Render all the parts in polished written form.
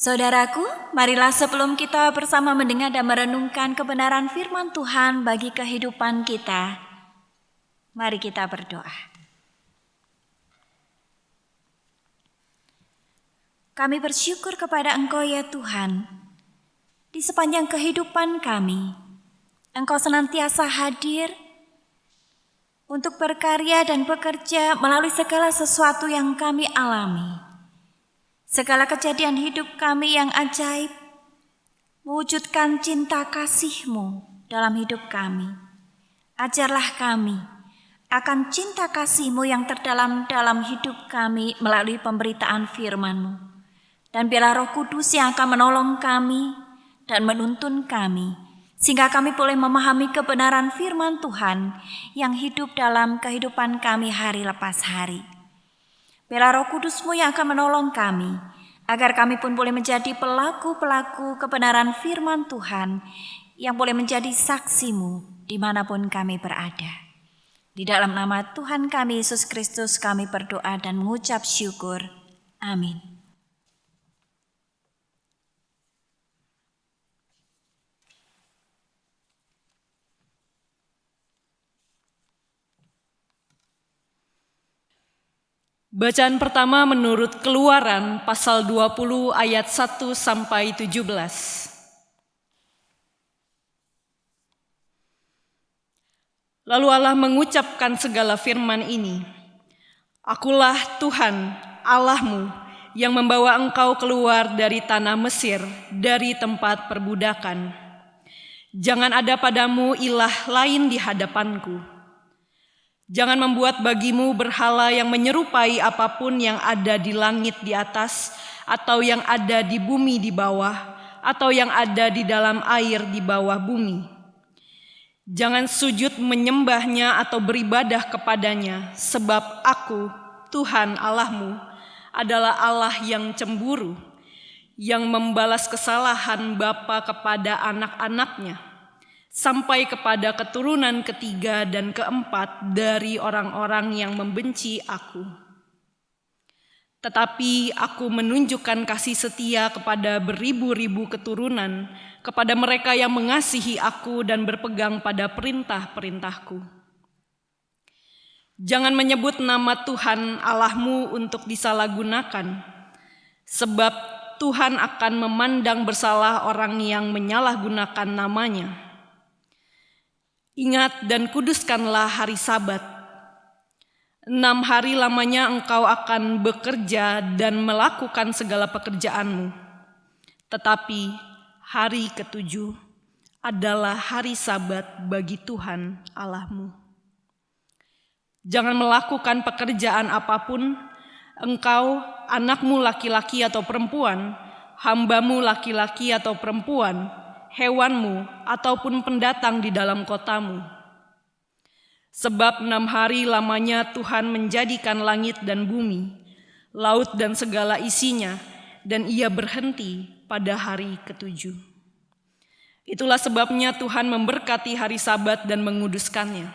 Saudaraku, marilah sebelum kita bersama mendengar dan merenungkan kebenaran firman Tuhan bagi kehidupan kita, mari kita berdoa. Kami bersyukur kepada Engkau ya Tuhan, di sepanjang kehidupan kami, Engkau senantiasa hadir untuk berkarya dan bekerja melalui segala sesuatu yang kami alami. Segala kejadian hidup kami yang ajaib, mewujudkan cinta kasih-Mu dalam hidup kami. Ajarlah kami akan cinta kasih-Mu yang terdalam dalam hidup kami melalui pemberitaan firman-Mu. Dan biarlah Roh Kudus yang akan menolong kami dan menuntun kami, sehingga kami boleh memahami kebenaran firman Tuhan yang hidup dalam kehidupan kami hari lepas hari. Biarlah Roh Kudus-Mu yang akan menolong kami, agar kami pun boleh menjadi pelaku-pelaku kebenaran firman Tuhan yang boleh menjadi saksi-Mu dimanapun kami berada. Di dalam nama Tuhan kami Yesus Kristus kami berdoa dan mengucap syukur. Amin. Bacaan pertama menurut Keluaran pasal 20 ayat 1 sampai 17. Lalu Allah mengucapkan segala firman ini, Akulah Tuhan Allahmu yang membawa engkau keluar dari tanah Mesir, dari tempat perbudakan. Jangan ada padamu ilah lain di hadapanku. Jangan membuat bagimu berhala yang menyerupai apapun yang ada di langit di atas, atau yang ada di bumi di bawah, atau yang ada di dalam air di bawah bumi. Jangan sujud menyembahnya atau beribadah kepadanya, sebab Aku, Tuhan Allahmu, adalah Allah yang cemburu, yang membalas kesalahan bapa kepada anak-anaknya, sampai kepada keturunan ketiga dan keempat dari orang-orang yang membenci Aku. Tetapi Aku menunjukkan kasih setia kepada beribu-ribu keturunan, kepada mereka yang mengasihi Aku dan berpegang pada perintah-perintahku. Jangan menyebut nama Tuhan Allahmu untuk disalahgunakan, sebab Tuhan akan memandang bersalah orang yang menyalahgunakan namanya. Ingat dan kuduskanlah hari Sabat. 6 hari lamanya engkau akan bekerja dan melakukan segala pekerjaanmu. Tetapi hari ke-7 adalah hari Sabat bagi Tuhan Allahmu. Jangan melakukan pekerjaan apapun, engkau, anakmu laki-laki atau perempuan, hambamu laki-laki atau perempuan, hewanmu, ataupun pendatang di dalam kotamu. Sebab 6 hari lamanya Tuhan menjadikan langit dan bumi, laut dan segala isinya, dan Ia berhenti pada hari ke-7. Itulah sebabnya Tuhan memberkati hari Sabat dan menguduskannya.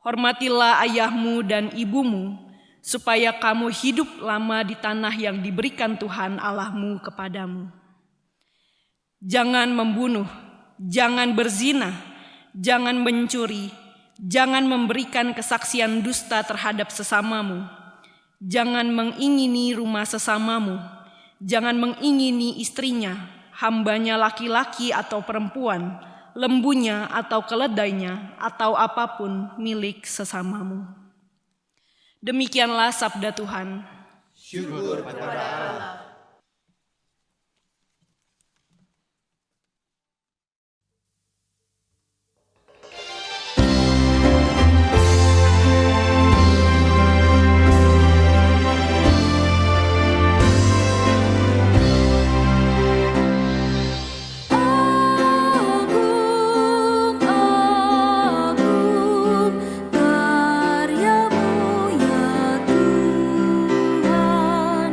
Hormatilah ayahmu dan ibumu, supaya kamu hidup lama di tanah yang diberikan Tuhan Allahmu kepadamu. Jangan membunuh, jangan berzina, jangan mencuri, jangan memberikan kesaksian dusta terhadap sesamamu, jangan mengingini rumah sesamamu, jangan mengingini istrinya, hambanya laki-laki atau perempuan, lembunya atau keledainya, atau apapun milik sesamamu. Demikianlah sabda Tuhan. Syukur kepada Allah. Karyamu ya Tuhan,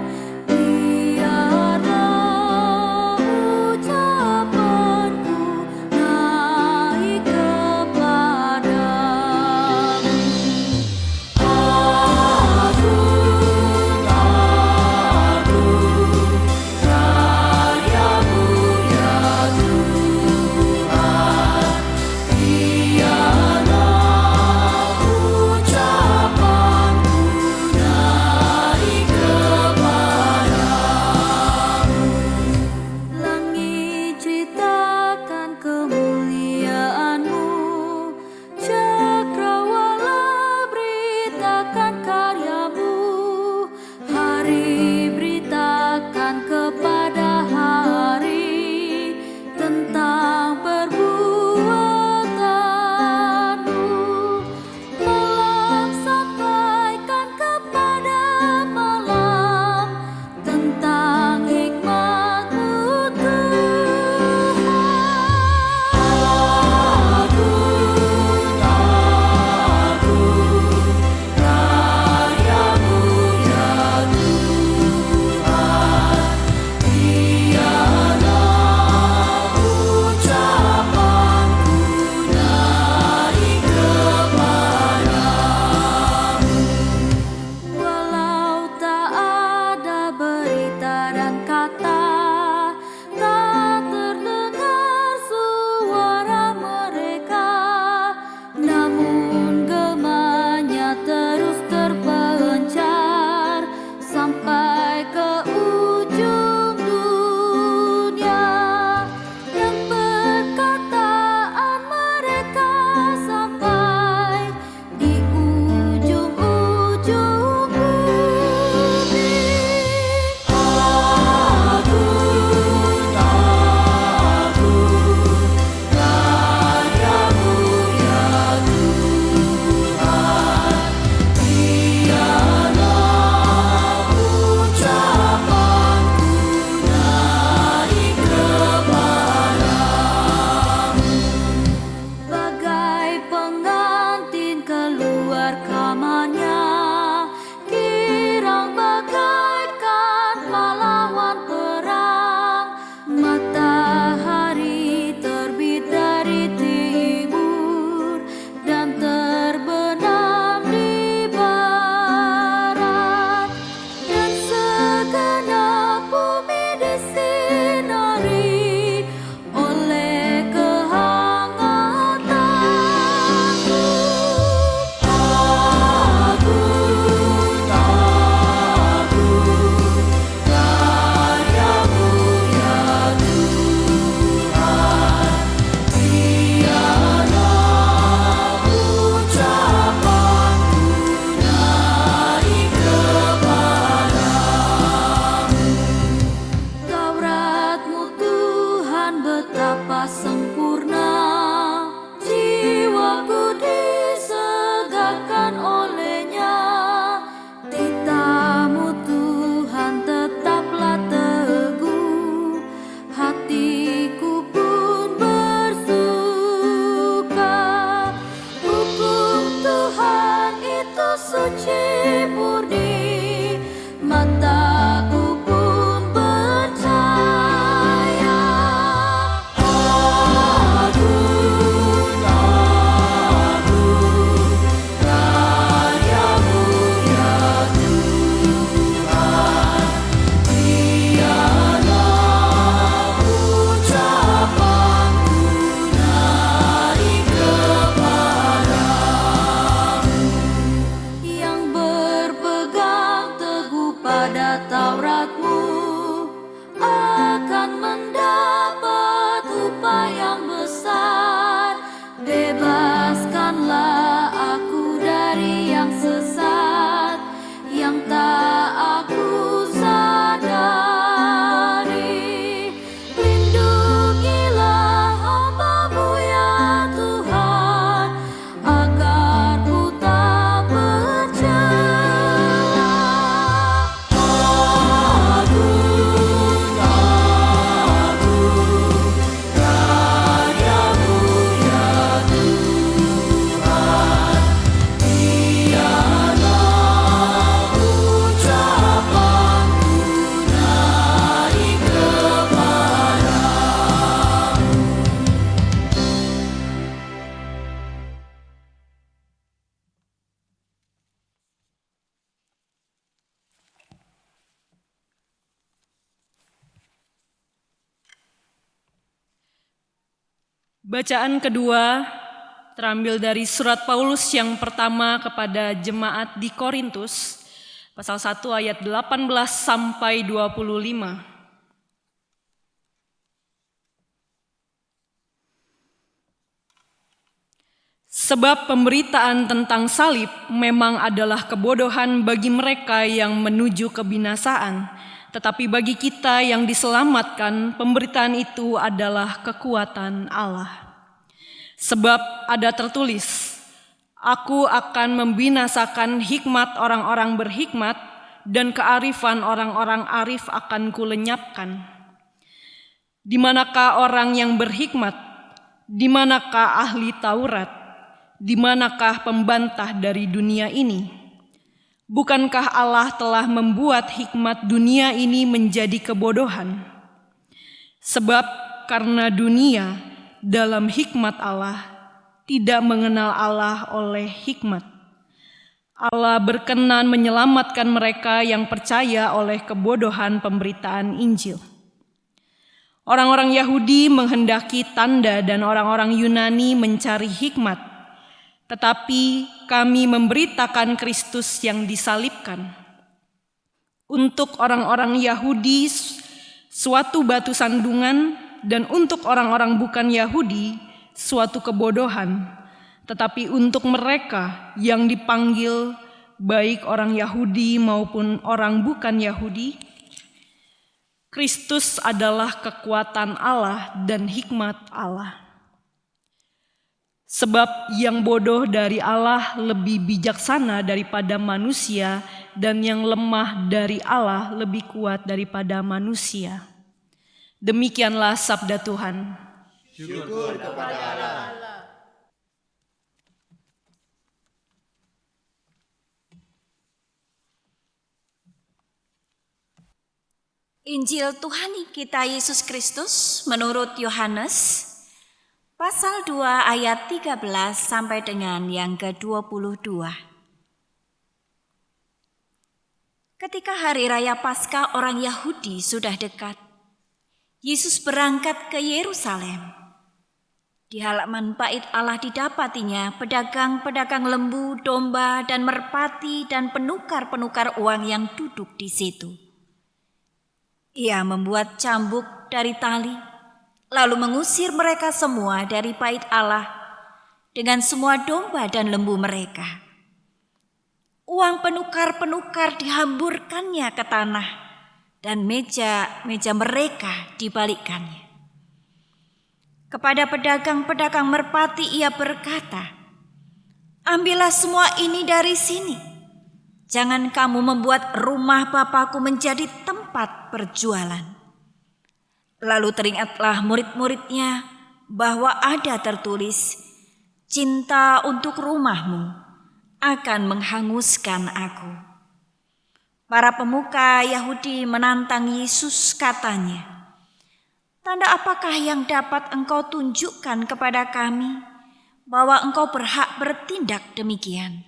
diberikan olehnya. Titah-Mu Tuhan tetaplah teguh, hatiku pun bersuka. Hukum Tuhan itu suci murni, mataku pun percaya. Agung, agung, karya-Mu ya Tuhan. Biarlah ucapanku naik kepadamu, yang berpegang teguh pada Taurat-Mu akan mendapat upah yang besar. Bebaskanlah aku dari yang sesat, yang tak aku sadari. Lindungilah hamba-Mu ya Tuhan, agar ku tak bercela. Agung, agung, karya-Mu ya Tuhan. Biarlah ucapanku naik kepadamu. Bacaan kedua terambil dari surat Paulus yang pertama kepada jemaat di Korintus, pasal 1 ayat 18 sampai 25. Sebab pemberitaan tentang salib memang adalah kebodohan bagi mereka yang menuju kebinasaan, tetapi bagi kita yang diselamatkan, pemberitaan itu adalah kekuatan Allah. Sebab ada tertulis, Aku akan membinasakan hikmat orang-orang berhikmat, dan kearifan orang-orang arif akan kulenyapkan. Di manakah orang yang berhikmat? Di manakah ahli Taurat? Di manakah pembantah dari dunia ini? Bukankah Allah telah membuat hikmat dunia ini menjadi kebodohan? Sebab karena dunia dalam hikmat Allah tidak mengenal Allah oleh hikmat, Allah berkenan menyelamatkan mereka yang percaya oleh kebodohan pemberitaan Injil. Orang-orang Yahudi menghendaki tanda dan orang-orang Yunani mencari hikmat, tetapi kami memberitakan Kristus yang disalibkan. Untuk orang-orang Yahudi suatu batu sandungan, dan untuk orang-orang bukan Yahudi suatu kebodohan. Tetapi untuk mereka yang dipanggil, baik orang Yahudi maupun orang bukan Yahudi, Kristus adalah kekuatan Allah dan hikmat Allah. Sebab yang bodoh dari Allah lebih bijaksana daripada manusia, dan yang lemah dari Allah lebih kuat daripada manusia. Demikianlah sabda Tuhan. Syukur kepada Allah. Injil Tuhan kita Yesus Kristus menurut Yohanes pasal 2 ayat 13 sampai dengan yang ke-22. Ketika hari raya Paskah orang Yahudi sudah dekat, Yesus berangkat ke Yerusalem. Di halaman bait Allah didapatinya pedagang-pedagang lembu, domba, dan merpati dan penukar-penukar uang yang duduk di situ. Ia membuat cambuk dari tali, lalu mengusir mereka semua dari bait Allah dengan semua domba dan lembu mereka. Uang penukar-penukar dihamburkannya ke tanah, dan meja-meja mereka dibalikkannya. Kepada pedagang-pedagang merpati ia berkata, ambillah semua ini dari sini. Jangan kamu membuat rumah Bapakku menjadi tempat perjualan. Lalu teringatlah murid-muridnya bahwa ada tertulis, cinta untuk rumahmu akan menghanguskan aku. Para pemuka Yahudi menantang Yesus, katanya, tanda apakah yang dapat engkau tunjukkan kepada kami bahwa engkau berhak bertindak demikian?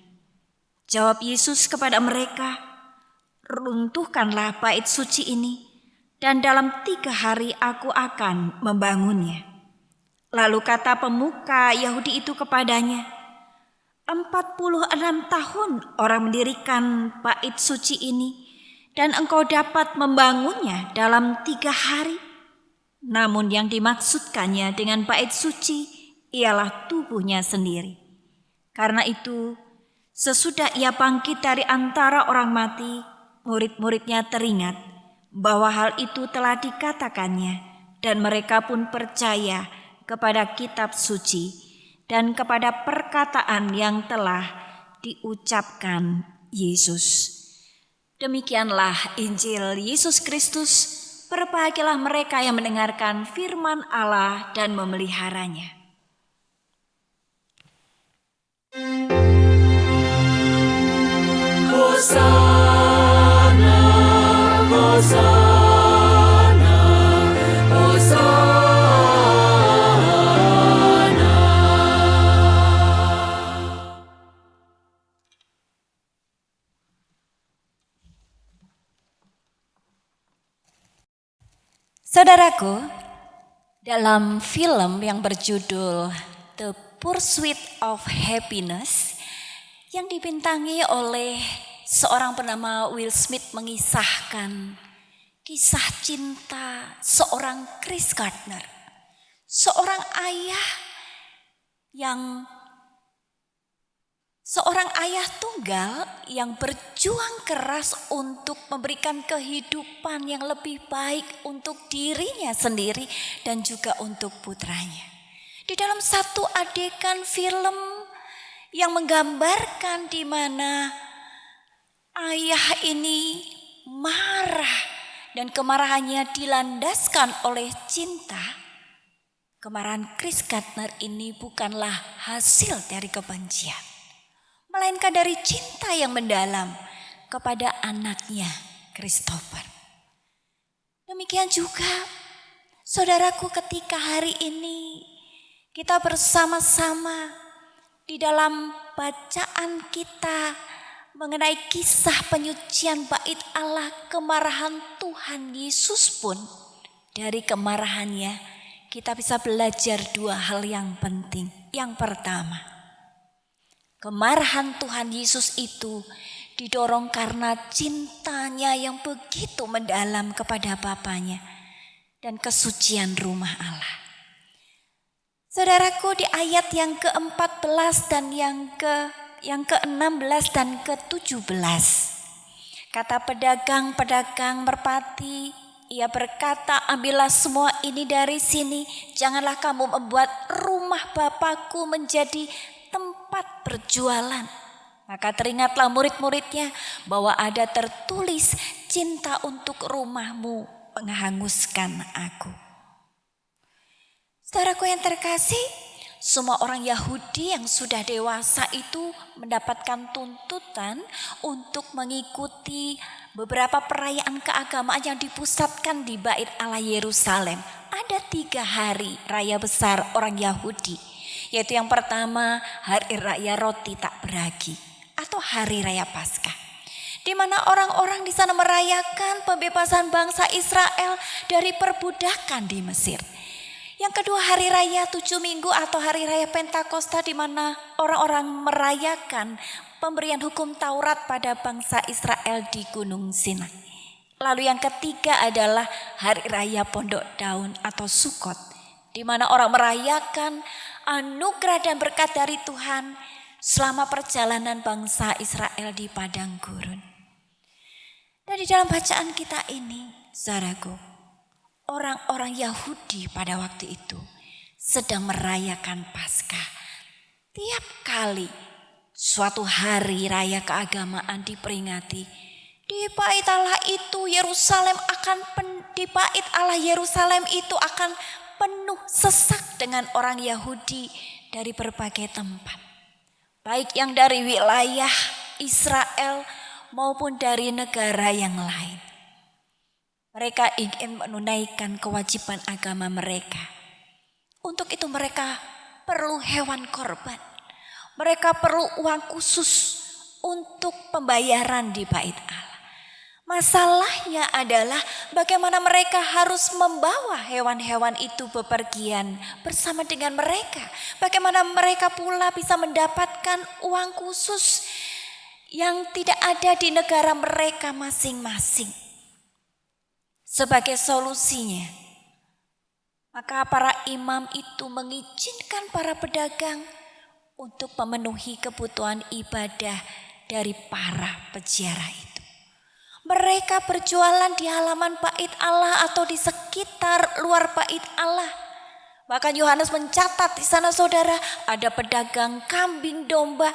Jawab Yesus kepada mereka, runtuhkanlah bait suci ini, dan dalam 3 hari aku akan membangunnya. Lalu kata pemuka Yahudi itu kepadanya, 46 tahun orang mendirikan bait suci ini, dan engkau dapat membangunnya dalam 3 hari. Namun yang dimaksudkannya dengan bait suci ialah tubuhnya sendiri. Karena itu, sesudah ia bangkit dari antara orang mati, murid-muridnya teringat bahwa hal itu telah dikatakannya, dan mereka pun percaya kepada kitab suci dan kepada perkataan yang telah diucapkan Yesus. Demikianlah Injil Yesus Kristus. Berbahagialah mereka yang mendengarkan firman Allah dan memeliharanya. Hosana, Hosana, Hosana. Saudaraku, dalam film yang berjudul The Pursuit of Happiness yang dibintangi oleh seorang bernama Will Smith mengisahkan kisah cinta seorang Chris Gardner, seorang ayah tunggal yang berjuang keras untuk memberikan kehidupan yang lebih baik untuk dirinya sendiri dan juga untuk putranya. Di dalam satu adegan film yang menggambarkan di mana ayah ini marah dan kemarahannya dilandaskan oleh cinta, kemarahan Chris Gardner ini bukanlah hasil dari kebencian, melainkan dari cinta yang mendalam kepada anaknya Christopher. Demikian juga saudaraku, ketika hari ini kita bersama-sama di dalam bacaan kita mengenai kisah penyucian bait Allah, kemarahan Tuhan Yesus pun, dari kemarahannya kita bisa belajar 2 hal yang penting. Yang pertama, kemarahan Tuhan Yesus itu didorong karena cintanya yang begitu mendalam kepada Bapanya dan kesucian rumah Allah. Saudaraku, di ayat yang ke-14 dan yang ke-16 dan ke-17, kata pedagang-pedagang merpati, ia berkata, ambillah semua ini dari sini, janganlah kamu membuat rumah Bapakku menjadi tempat berjualan. Maka teringatlah murid-muridnya bahwa ada tertulis, cinta untuk rumahmu menghanguskan aku. Saudaraku yang terkasih, semua orang Yahudi yang sudah dewasa itu mendapatkan tuntutan untuk mengikuti beberapa perayaan keagamaan yang dipusatkan di Bait Allah Yerusalem. Ada 3 hari raya besar orang Yahudi, yaitu yang pertama hari raya roti tak beragi atau hari raya Paskah, di mana orang-orang di sana merayakan pembebasan bangsa Israel dari perbudakan di Mesir. Yang kedua hari raya 7 minggu atau hari raya Pentakosta, di mana orang-orang merayakan pemberian hukum Taurat pada bangsa Israel di Gunung Sinai. Lalu yang ketiga adalah hari raya Pondok Daun atau Sukot, di mana orang merayakan anugerah dan berkat dari Tuhan selama perjalanan bangsa Israel di padang gurun. Dan di dalam bacaan kita ini, saudaraku, orang-orang Yahudi pada waktu itu sedang merayakan Paskah. Tiap kali suatu hari raya keagamaan diperingati. Di bait Allah itu Yerusalem itu akan penuh sesak dengan orang Yahudi dari berbagai tempat. Baik yang dari wilayah Israel maupun dari negara yang lain. Mereka ingin menunaikan kewajiban agama mereka. Untuk itu mereka perlu hewan korban. Mereka perlu uang khusus untuk pembayaran di bait Allah. Masalahnya adalah bagaimana mereka harus membawa hewan-hewan itu bepergian bersama dengan mereka. Bagaimana mereka pula bisa mendapatkan uang khusus yang tidak ada di negara mereka masing-masing. Sebagai solusinya, maka para imam itu mengizinkan para pedagang untuk memenuhi kebutuhan ibadah dari para peziarah itu. Mereka berjualan di halaman bait Allah atau di sekitar luar bait Allah. Bahkan Yohanes mencatat di sana saudara, ada pedagang kambing domba,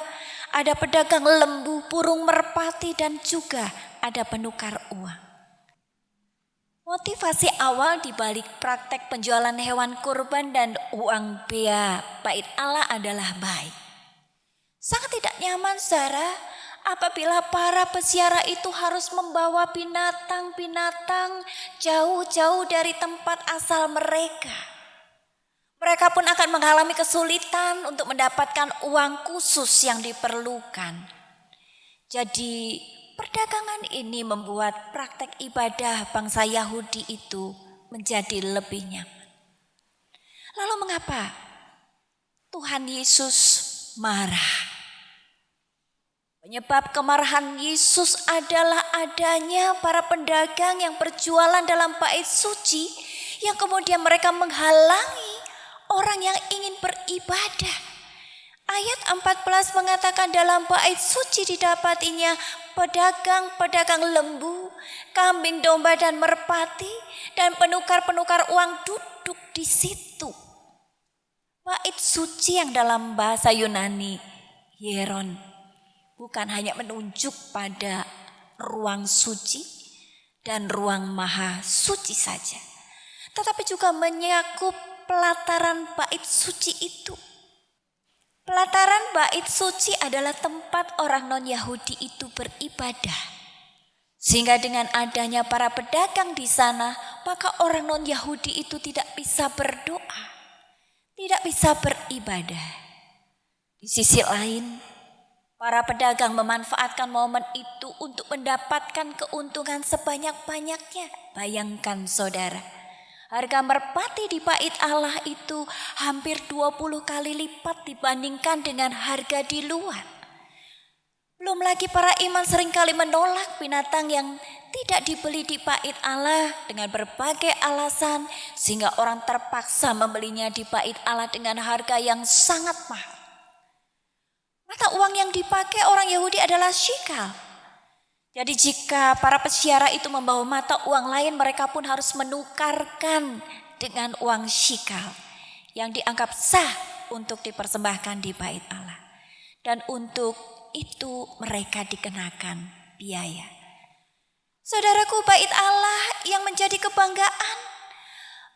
ada pedagang lembu, burung merpati, dan juga ada penukar uang. Motivasi awal di balik praktek penjualan hewan kurban dan uang bea bait Allah adalah baik. Sangat tidak nyaman saudara apabila para peziarah itu harus membawa binatang-binatang jauh-jauh dari tempat asal mereka. Mereka pun akan mengalami kesulitan untuk mendapatkan uang khusus yang diperlukan. Jadi perdagangan ini membuat praktek ibadah bangsa Yahudi itu menjadi lebih nyaman. Lalu mengapa Tuhan Yesus marah? Penyebab kemarahan Yesus adalah adanya para pedagang yang berjualan dalam bait suci yang kemudian mereka menghalangi orang yang ingin beribadah. Ayat 14 mengatakan dalam bait suci didapatinya pedagang-pedagang lembu, kambing domba dan merpati, dan penukar-penukar uang duduk di situ. Bait suci yang dalam bahasa Yunani hieron bukan hanya menunjuk pada ruang suci dan ruang maha suci saja, tetapi juga menyakup pelataran bait suci itu. Pelataran bait suci adalah tempat orang non-Yahudi itu beribadah. Sehingga dengan adanya para pedagang di sana, maka orang non-Yahudi itu tidak bisa berdoa, tidak bisa beribadah. Di sisi lain, para pedagang memanfaatkan momen itu untuk mendapatkan keuntungan sebanyak-banyaknya. Bayangkan saudara, harga merpati di bait Allah itu hampir 20 kali lipat dibandingkan dengan harga di luar. Belum lagi para imam seringkali menolak binatang yang tidak dibeli di bait Allah dengan berbagai alasan, sehingga orang terpaksa membelinya di bait Allah dengan harga yang sangat mahal. Mata uang yang dipakai orang Yahudi adalah shikal. Jadi jika para peziarah itu membawa mata uang lain, mereka pun harus menukarkan dengan uang shikal yang dianggap sah untuk dipersembahkan di bait Allah. Dan untuk itu mereka dikenakan biaya. Saudaraku, bait Allah yang menjadi kebanggaan,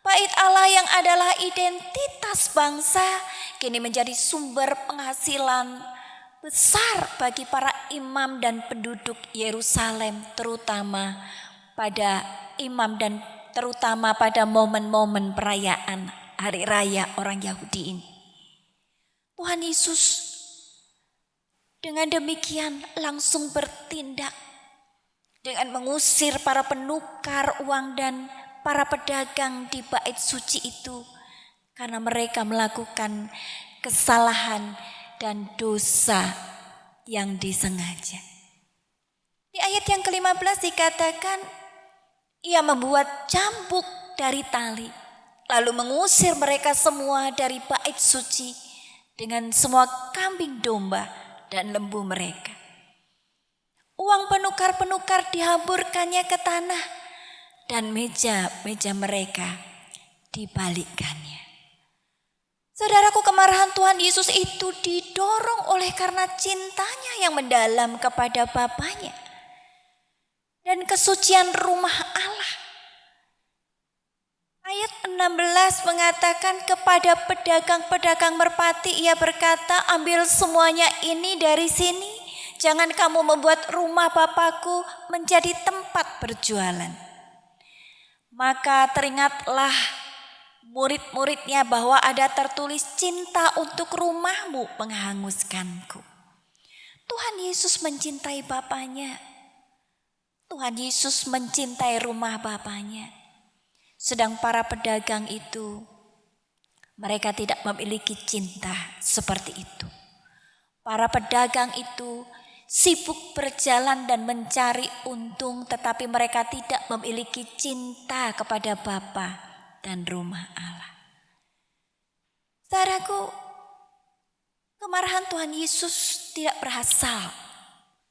bait Allah yang adalah identitas bangsa, kini menjadi sumber penghasilan besar bagi para imam dan penduduk Yerusalem, terutama pada momen-momen perayaan hari raya orang Yahudi ini. Tuhan Yesus dengan demikian langsung bertindak dengan mengusir para penukar uang dan para pedagang di bait suci itu karena mereka melakukan kesalahan dan dosa yang disengaja. Di ayat yang ke-15 dikatakan, ia membuat cambuk dari tali, lalu mengusir mereka semua dari bait suci dengan semua kambing domba dan lembu mereka. Uang penukar-penukar dihamburkannya ke tanah dan meja-meja mereka dibalikkannya. Saudaraku, kemarahan Tuhan Yesus itu didorong oleh karena cintanya yang mendalam kepada Bapanya dan kesucian rumah Allah. Ayat 16 mengatakan kepada pedagang-pedagang merpati ia berkata, ambil semuanya ini dari sini, jangan kamu membuat rumah Bapakku menjadi tempat berjualan. Maka teringatlah murid-muridnya bahwa ada tertulis, cinta untuk rumahmu menghanguskanku. Tuhan Yesus mencintai Bapanya. Tuhan Yesus mencintai rumah Bapanya. Sedang para pedagang itu, mereka tidak memiliki cinta seperti itu. Para pedagang itu sibuk berjalan dan mencari untung, tetapi mereka tidak memiliki cinta kepada Bapa dan rumah Allah. Saudaraku, kemarahan Tuhan Yesus tidak berasal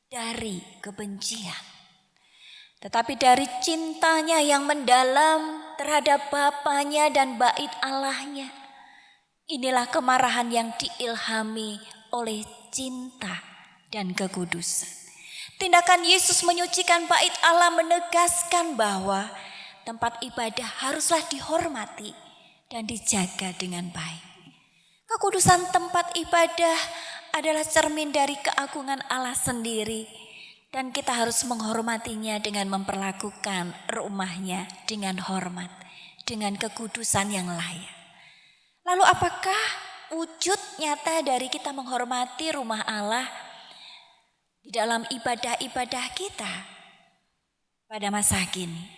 dari kebencian, tetapi dari cintanya yang mendalam terhadap Bapanya dan bait Allahnya. Inilah kemarahan yang diilhami oleh cinta dan kekudusan. Tindakan Yesus menyucikan bait Allah menegaskan bahwa tempat ibadah haruslah dihormati dan dijaga dengan baik. Kekudusan tempat ibadah adalah cermin dari keagungan Allah sendiri. Dan kita harus menghormatinya dengan memperlakukan rumahnya dengan hormat, dengan kekudusan yang layak. Lalu apakah wujud nyata dari kita menghormati rumah Allah di dalam ibadah-ibadah kita pada masa kini?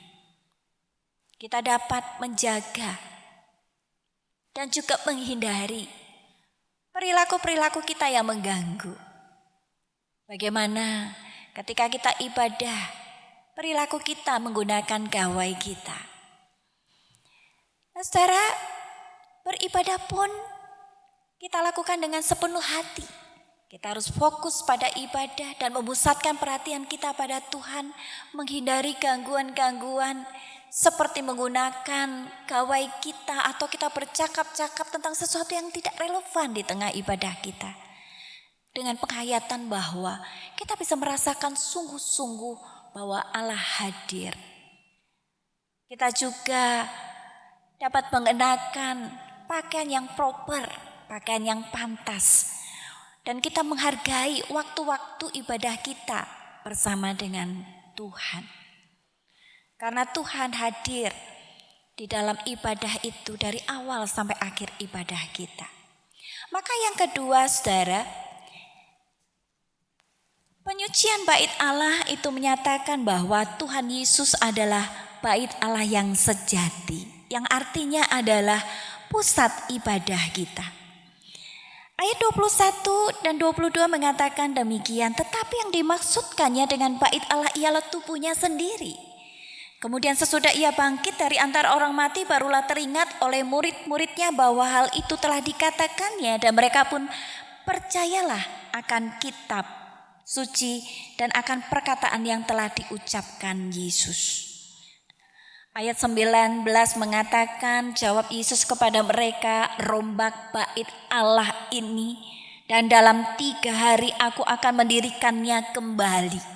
Kita dapat menjaga dan juga menghindari perilaku-perilaku kita yang mengganggu. Bagaimana ketika kita ibadah, perilaku kita menggunakan gawai kita. Nah, saudara, beribadah pun kita lakukan dengan sepenuh hati. Kita harus fokus pada ibadah dan memusatkan perhatian kita pada Tuhan, menghindari gangguan-gangguan seperti menggunakan gawai kita atau kita bercakap-cakap tentang sesuatu yang tidak relevan di tengah ibadah kita. Dengan penghayatan bahwa kita bisa merasakan sungguh-sungguh bahwa Allah hadir. Kita juga dapat mengenakan pakaian yang proper, pakaian yang pantas. Dan kita menghargai waktu-waktu ibadah kita bersama dengan Tuhan. Karena Tuhan hadir di dalam ibadah itu dari awal sampai akhir ibadah kita. Maka yang kedua, saudara, penyucian bait Allah itu menyatakan bahwa Tuhan Yesus adalah bait Allah yang sejati, yang artinya adalah pusat ibadah kita. Ayat 21 dan 22 mengatakan demikian, tetapi yang dimaksudkannya dengan bait Allah ialah tubuhnya sendiri. Kemudian sesudah ia bangkit dari antara orang mati, barulah teringat oleh murid-muridnya bahwa hal itu telah dikatakannya, dan mereka pun percayalah akan kitab suci dan akan perkataan yang telah diucapkan Yesus. Ayat 19 mengatakan, jawab Yesus kepada mereka, rombak bait Allah ini dan dalam 3 hari aku akan mendirikannya kembali.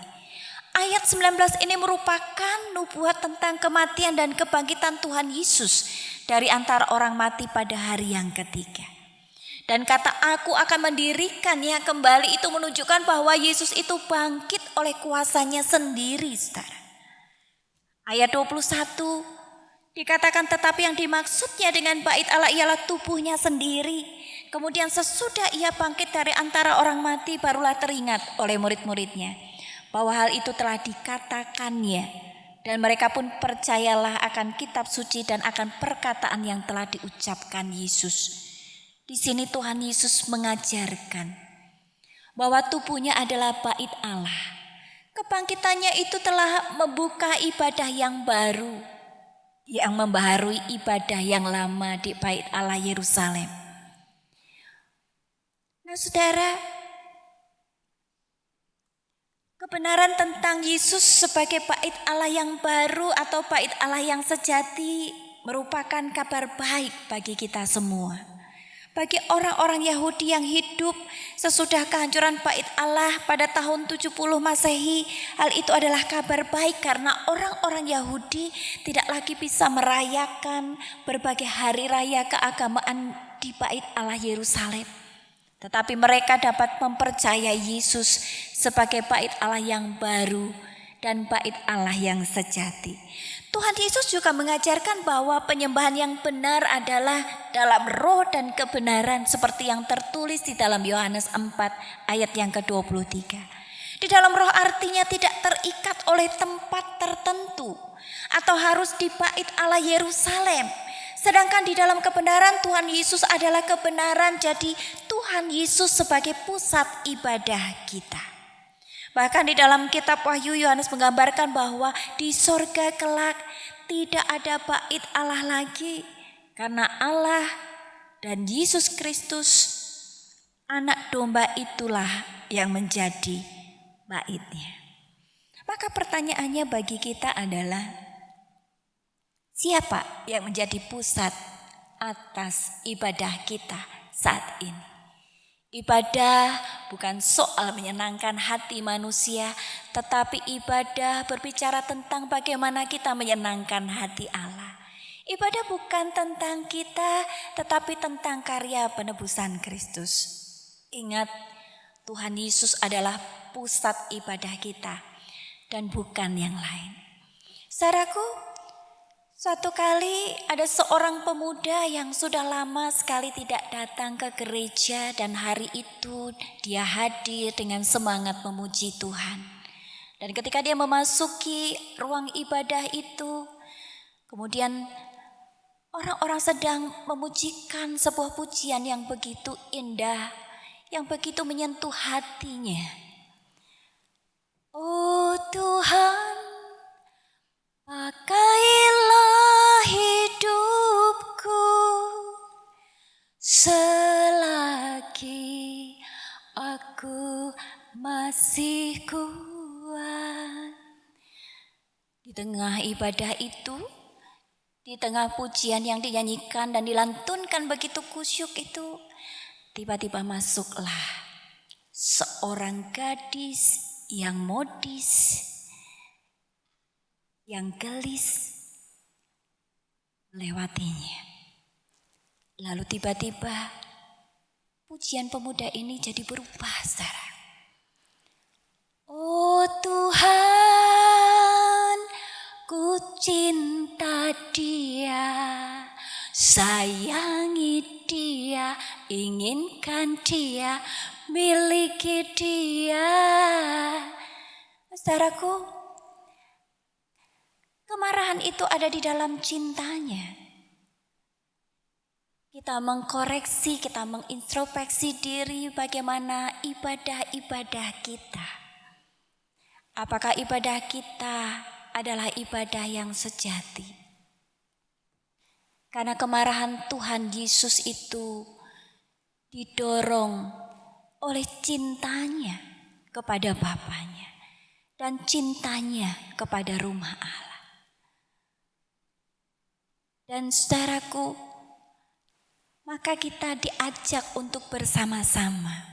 Ayat 19 ini merupakan nubuat tentang kematian dan kebangkitan Tuhan Yesus dari antara orang mati pada hari yang ketiga. Dan kata aku akan mendirikannya kembali itu menunjukkan bahwa Yesus itu bangkit oleh kuasanya sendiri, saudara. Ayat 21 dikatakan tetapi yang dimaksudnya dengan bait Allah ialah tubuhnya sendiri. Kemudian sesudah ia bangkit dari antara orang mati barulah teringat oleh murid-muridnya bahwa hal itu telah dikatakannya. Dan mereka pun percayalah akan kitab suci dan akan perkataan yang telah diucapkan Yesus. Di sini Tuhan Yesus mengajarkan bahwa tubuhnya adalah bait Allah. Kebangkitannya itu telah membuka ibadah yang baru, yang membaharui ibadah yang lama di bait Allah Yerusalem. Nah, saudara, kebenaran tentang Yesus sebagai bait Allah yang baru atau bait Allah yang sejati merupakan kabar baik bagi kita semua. Bagi orang-orang Yahudi yang hidup sesudah kehancuran bait Allah pada tahun 70 Masehi, hal itu adalah kabar baik karena orang-orang Yahudi tidak lagi bisa merayakan berbagai hari raya keagamaan di bait Allah Yerusalem. Tetapi mereka dapat mempercayai Yesus sebagai bait Allah yang baru dan bait Allah yang sejati. Tuhan Yesus juga mengajarkan bahwa penyembahan yang benar adalah dalam roh dan kebenaran seperti yang tertulis di dalam Yohanes 4 ayat yang ke-23. Di dalam roh artinya tidak terikat oleh tempat tertentu atau harus di bait Allah Yerusalem. Sedangkan di dalam kebenaran Tuhan Yesus adalah kebenaran, jadi Tuhan Yesus sebagai pusat ibadah kita. Bahkan di dalam kitab Wahyu Yohanes menggambarkan bahwa di sorga kelak tidak ada bait Allah lagi. Karena Allah dan Yesus Kristus anak domba itulah yang menjadi baitnya. Maka pertanyaannya bagi kita adalah, siapa yang menjadi pusat atas ibadah kita saat ini? Ibadah bukan soal menyenangkan hati manusia, tetapi ibadah berbicara tentang bagaimana kita menyenangkan hati Allah. Ibadah bukan tentang kita, tetapi tentang karya penebusan Kristus. Ingat, Tuhan Yesus adalah pusat ibadah kita dan bukan yang lain. Saudaraku, suatu kali ada seorang pemuda yang sudah lama sekali tidak datang ke gereja dan hari itu dia hadir dengan semangat memuji Tuhan. Dan ketika dia memasuki ruang ibadah itu, kemudian orang-orang sedang memujikan sebuah pujian yang begitu indah, yang begitu menyentuh hatinya. Oh Tuhan, pakailah hidupku selagi aku masih kuat. Di tengah ibadah itu, di tengah pujian yang dinyanyikan dan dilantunkan begitu kusyuk itu, tiba-tiba masuklah seorang gadis yang modis, yang gelis melewatinya. Lalu tiba-tiba pujian pemuda ini jadi berubah, saudara. Oh Tuhan, ku cinta dia, sayangi dia, inginkan dia, miliki dia. Saudaraku, kemarahan itu ada di dalam cintanya. Kita mengkoreksi, kita mengintrospeksi diri bagaimana ibadah-ibadah kita. Apakah ibadah kita adalah ibadah yang sejati? Karena kemarahan Tuhan Yesus itu didorong oleh cintanya kepada Bapanya dan cintanya kepada rumah Allah. Dan saudaraku, maka kita diajak untuk bersama-sama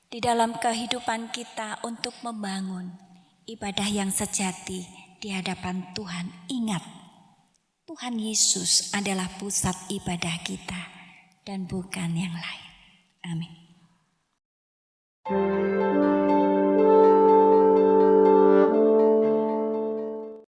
di dalam kehidupan kita untuk membangun ibadah yang sejati di hadapan Tuhan. Ingat, Tuhan Yesus adalah pusat ibadah kita dan bukan yang lain. Amin.